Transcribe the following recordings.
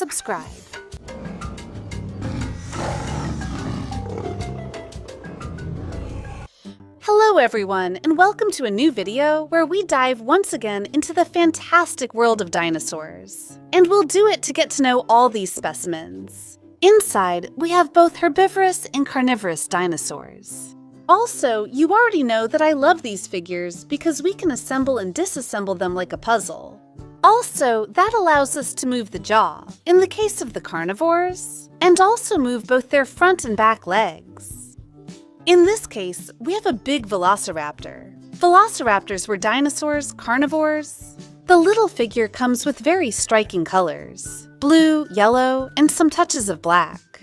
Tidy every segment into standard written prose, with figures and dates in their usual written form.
subscribe. Hello everyone, and welcome to a new video where we dive once again into the fantastic world of dinosaurs. And we'll do it to get to know all these specimens. Inside, we have both herbivorous and carnivorous dinosaurs. Also, you already know that I love these figures because we can assemble and disassemble them like a puzzle. Also, that allows us to move the jaw, in the case of the carnivores, and also move both their front and back legs. In this case, we have a big Velociraptor. Velociraptors were dinosaurs, carnivores. The little figure comes with very striking colors: blue, yellow, and some touches of black.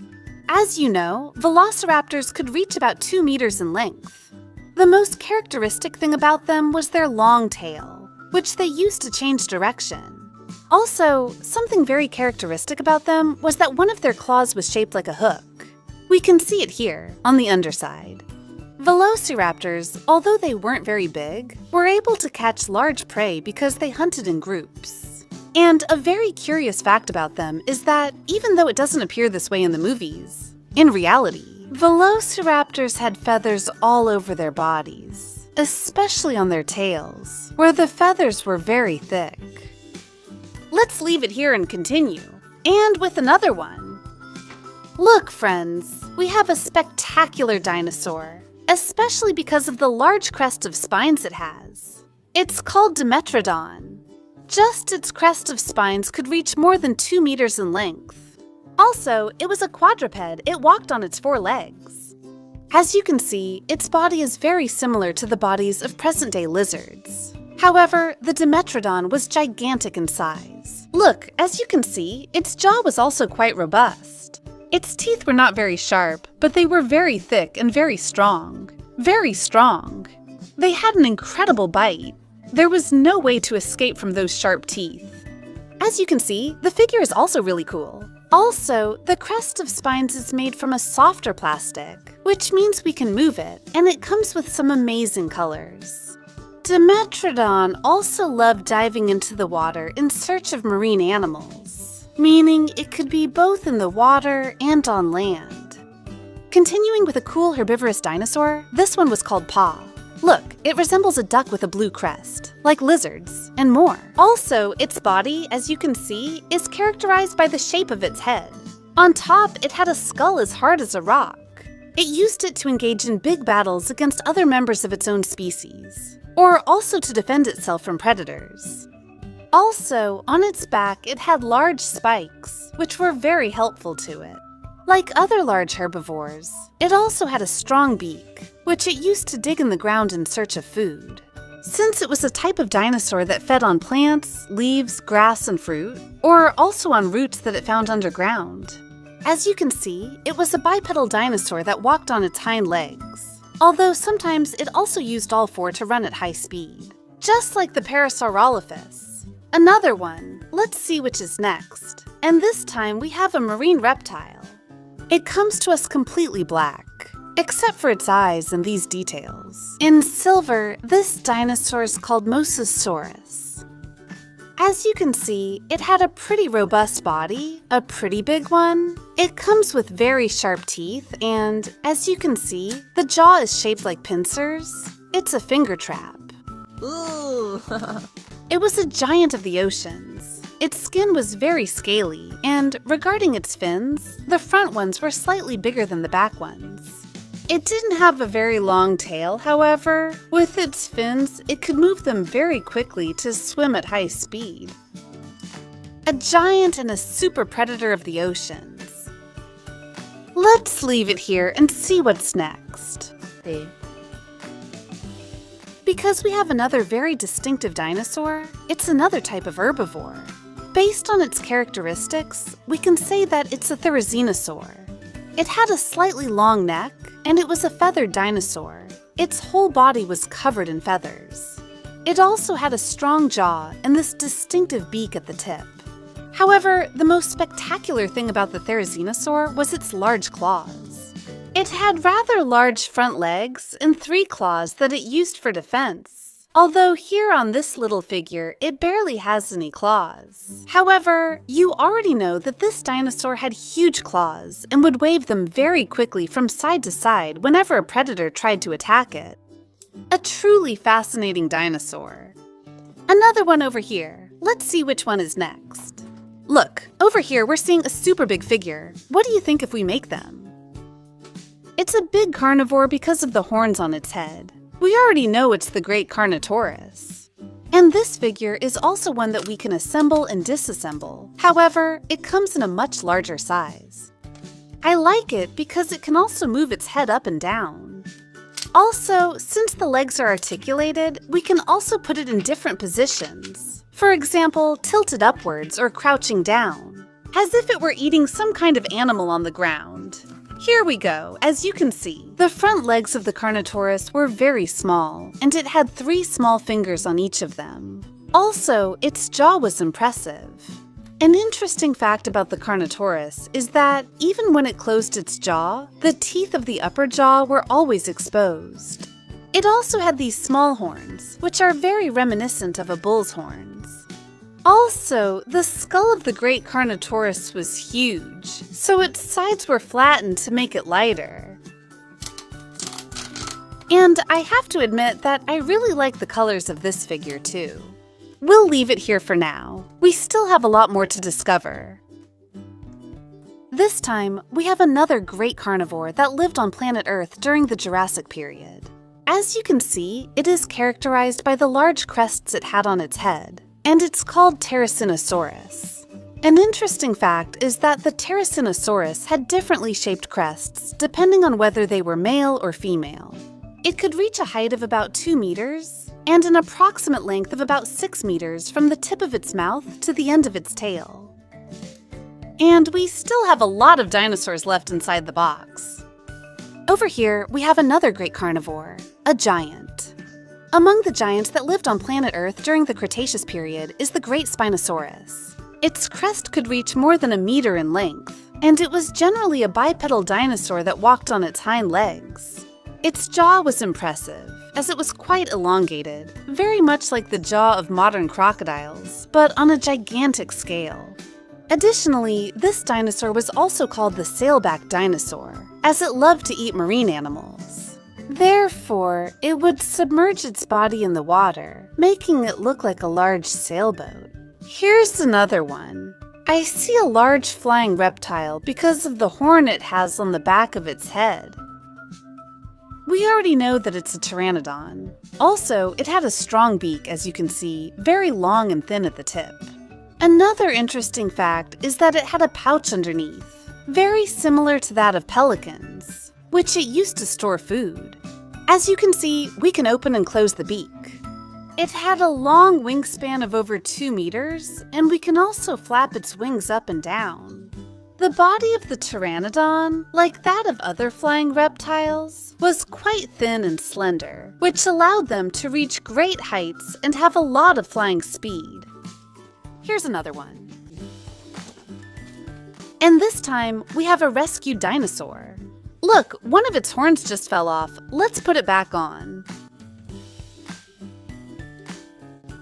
As you know, Velociraptors could reach about 2 meters in length. The most characteristic thing about them was their long tail, which they used to change direction. Also, something very characteristic about them was that one of their claws was shaped like a hook. We can see it here, on the underside. Velociraptors, although they weren't very big, were able to catch large prey because they hunted in groups. And a very curious fact about them is that, even though it doesn't appear this way in the movies, in reality, Velociraptors had feathers all over their bodies, especially on their tails, where the feathers were very thick. Let's leave it here and continue, and with another one. Look, friends, we have a spectacular dinosaur, especially because of the large crest of spines it has. It's called Dimetrodon. Just its crest of spines could reach more than 2 meters in length. Also, it was a quadruped. It walked on its 4 legs. As you can see, its body is very similar to the bodies of present-day lizards. However, the Dimetrodon was gigantic in size. Look, as you can see, its jaw was also quite robust. Its teeth were not very sharp, but they were very thick and very strong. Very strong. They had an incredible bite. There was no way to escape from those sharp teeth. As you can see, the figure is also really cool. Also, the crest of spines is made from a softer plastic, which means we can move it, and it comes with some amazing colors. Dimetrodon also loved diving into the water in search of marine animals, meaning it could be both in the water and on land. Continuing with a cool herbivorous dinosaur, this one was called Paw. Look, it resembles a duck with a blue crest, like lizards, and more. Also, its body, as you can see, is characterized by the shape of its head. On top, it had a skull as hard as a rock. It used it to engage in big battles against other members of its own species, or also to defend itself from predators. Also, on its back, it had large spikes, which were very helpful to it. Like other large herbivores, it also had a strong beak, which it used to dig in the ground in search of food. Since it was a type of dinosaur that fed on plants, leaves, grass, and fruit, or also on roots that it found underground. As you can see, it was a bipedal dinosaur that walked on its hind legs, although sometimes it also used all 4 to run at high speed, just like the Parasaurolophus. Another one. Let's see which is next. And this time we have a marine reptile. It comes to us completely black, except for its eyes and these details. In silver, this dinosaur is called Mosasaurus. As you can see, it had a pretty robust body, a pretty big one. It comes with very sharp teeth, and as you can see, the jaw is shaped like pincers. It's a finger trap. Ooh! It was a giant of the oceans. Its skin was very scaly, and regarding its fins, the front ones were slightly bigger than the back ones. It didn't have a very long tail, however. With its fins, it could move them very quickly to swim at high speed. A giant and a super predator of the oceans. Let's leave it here and see what's next. Because we have another very distinctive dinosaur, it's another type of herbivore. Based on its characteristics, we can say that it's a Therizinosaur. It had a slightly long neck, and it was a feathered dinosaur. Its whole body was covered in feathers. It also had a strong jaw and this distinctive beak at the tip. However, the most spectacular thing about the Therizinosaur was its large claws. It had rather large front legs and 3 claws that it used for defense. Although here on this little figure, it barely has any claws. However, you already know that this dinosaur had huge claws and would wave them very quickly from side to side whenever a predator tried to attack it. A truly fascinating dinosaur. Another one over here. Let's see which one is next. Look, over here we're seeing a super big figure. What do you think if we make them? It's a big carnivore because of the horns on its head. We already know it's the great Carnotaurus. And this figure is also one that we can assemble and disassemble. However, it comes in a much larger size. I like it because it can also move its head up and down. Also, since the legs are articulated, we can also put it in different positions. For example, tilted upwards or crouching down, as if it were eating some kind of animal on the ground. Here we go. As you can see, the front legs of the Carnotaurus were very small, and it had 3 small fingers on each of them. Also, its jaw was impressive. An interesting fact about the Carnotaurus is that even when it closed its jaw, the teeth of the upper jaw were always exposed. It also had these small horns, which are very reminiscent of a bull's horns. Also, the skull of the great Carnotaurus was huge, so its sides were flattened to make it lighter. And I have to admit that I really like the colors of this figure too. We'll leave it here for now. We still have a lot more to discover. This time, we have another great carnivore that lived on planet Earth during the Jurassic period. As you can see, it is characterized by the large crests it had on its head, and it's called Therizinosaurus. An interesting fact is that the Therizinosaurus had differently shaped crests depending on whether they were male or female. It could reach a height of about 2 meters and an approximate length of about 6 meters from the tip of its mouth to the end of its tail. And we still have a lot of dinosaurs left inside the box. Over here, we have another great carnivore, a giant. Among the giants that lived on planet Earth during the Cretaceous period is the great Spinosaurus. Its crest could reach more than 1 meter in length, and it was generally a bipedal dinosaur that walked on its hind legs. Its jaw was impressive, as it was quite elongated, very much like the jaw of modern crocodiles, but on a gigantic scale. Additionally, this dinosaur was also called the sailback dinosaur, as it loved to eat marine animals. Therefore, it would submerge its body in the water, making it look like a large sailboat. Here's another one. I see a large flying reptile because of the horn it has on the back of its head. We already know that it's a Pteranodon. Also, it had a strong beak, as you can see, very long and thin at the tip. Another interesting fact is that it had a pouch underneath, very similar to that of pelicans, which it used to store food. As you can see, we can open and close the beak. It had a long wingspan of over 2 meters, and we can also flap its wings up and down. The body of the Pteranodon, like that of other flying reptiles, was quite thin and slender, which allowed them to reach great heights and have a lot of flying speed. Here's another one. And this time, we have a rescued dinosaur. Look, one of its horns just fell off. Let's put it back on.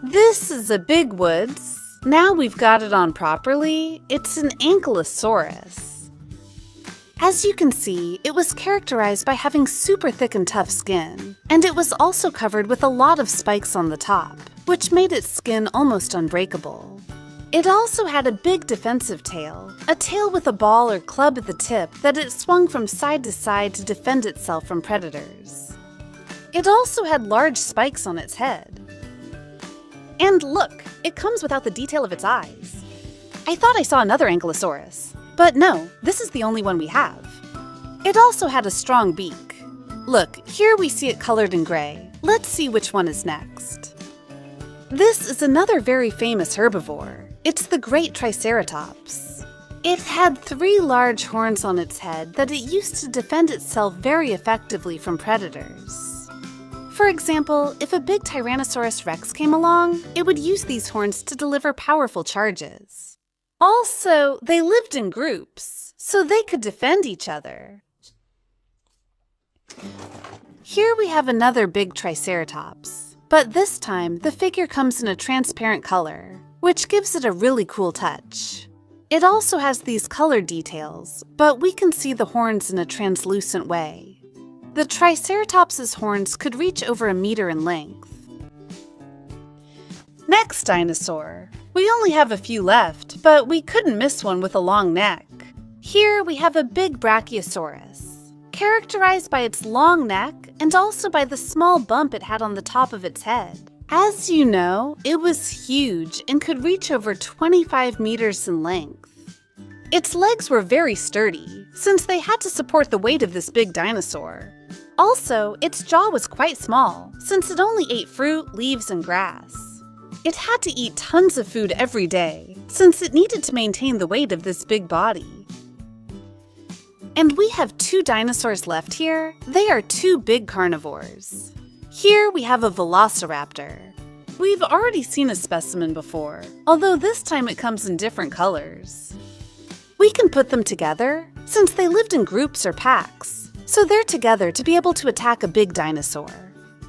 This is a big woods. Now we've got it on properly. It's an Ankylosaurus. As you can see, it was characterized by having super thick and tough skin, and it was also covered with a lot of spikes on the top, which made its skin almost unbreakable. It also had a big defensive tail, a tail with a ball or club at the tip that it swung from side to side to defend itself from predators. It also had large spikes on its head. And look, it comes without the detail of its eyes. I thought I saw another Ankylosaurus, but no, this is the only one we have. It also had a strong beak. Look, here we see it colored in gray. Let's see which one is next. This is another very famous herbivore. It's the great Triceratops. It had 3 large horns on its head that it used to defend itself very effectively from predators. For example, if a big Tyrannosaurus Rex came along, it would use these horns to deliver powerful charges. Also, they lived in groups, so they could defend each other. Here we have another big Triceratops. But this time, the figure comes in a transparent color, which gives it a really cool touch. It also has these color details, but we can see the horns in a translucent way. The Triceratops's horns could reach over a meter in length. Next dinosaur. We only have a few left, but we couldn't miss one with a long neck. Here we have a big Brachiosaurus, characterized by its long neck and also by the small bump it had on the top of its head. As you know, it was huge and could reach over 25 meters in length. Its legs were very sturdy, since they had to support the weight of this big dinosaur. Also, its jaw was quite small, since it only ate fruit, leaves, and grass. It had to eat tons of food every day, since it needed to maintain the weight of this big body. And we have 2 dinosaurs left here. They are 2 big carnivores. Here we have a Velociraptor. We've already seen a specimen before, although this time it comes in different colors. We can put them together, since they lived in groups or packs, so they're together to be able to attack a big dinosaur.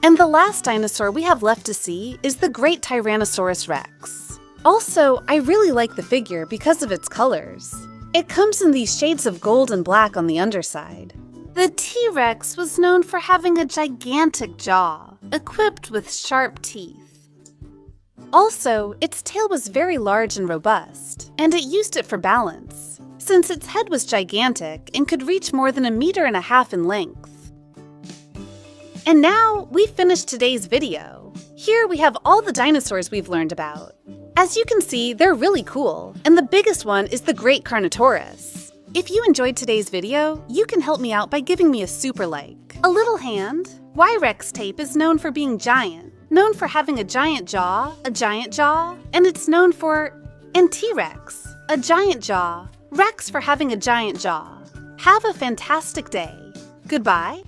And the last dinosaur we have left to see is the great Tyrannosaurus Rex. Also, I really like the figure because of its colors. It comes in these shades of gold and black on the underside. The T-Rex was known for having a gigantic jaw, equipped with sharp teeth. Also, its tail was very large and robust, and it used it for balance, since its head was gigantic and could reach more than 1.5 meters in length. And now, we've finished today's video. Here we have all the dinosaurs we've learned about. As you can see, they're really cool, and the biggest one is the great Carnotaurus. If you enjoyed today's video, you can help me out by giving me a super like. A little hand. Y-Rex tape is known for being giant, known for having a giant jaw, and it's known for... And T-Rex, a giant jaw, Rex for having a giant jaw. Have a fantastic day. Goodbye.